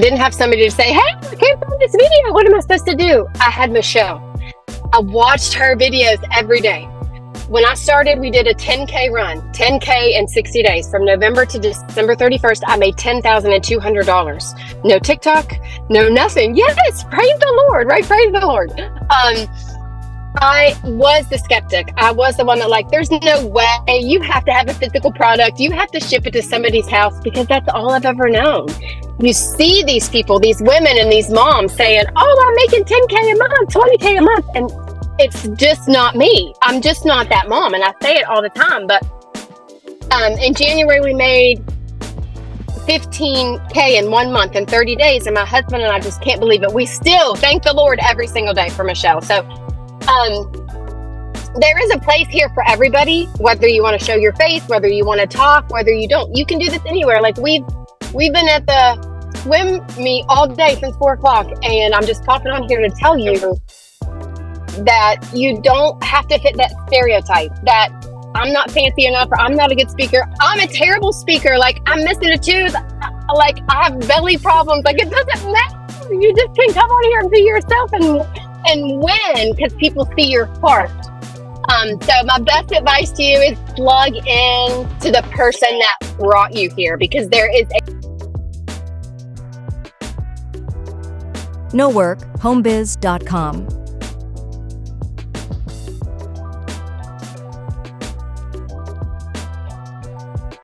didn't have somebody to say, hey, I can't find this video. What am I supposed to do? I had Michelle. I watched her videos every day. When I started, we did a 10K run, 10K in 60 days. From November to December 31st, I made $10,200. No TikTok, no nothing. Yes, praise the Lord, right? Praise the Lord. I was the skeptic. I was the one that there's no way. You have to have a physical product. You have to ship it to somebody's house, because that's all I've ever known. You see these people, these women and these moms saying, oh, I'm making 10K a month, 20K a month. And it's just not me. I'm just not that mom. And I say it all the time. But in January, we made 15K in 1 month in 30 days. And my husband and I just can't believe it. We still thank the Lord every single day for Michelle. So there is a place here for everybody, whether you want to show your face, whether you want to talk, whether you don't. You can do this anywhere. We've been at the swim meet all day since 4 o'clock, and I'm just popping on here to tell you that you don't have to fit that stereotype that I'm not fancy enough, or I'm not a good speaker. I'm a terrible speaker. I'm missing a tooth. I have belly problems. It doesn't matter. You just can come on here and be yourself and win, because people see your heart. So my best advice to you is plug in to the person that brought you here, because there is No work, homebiz.com.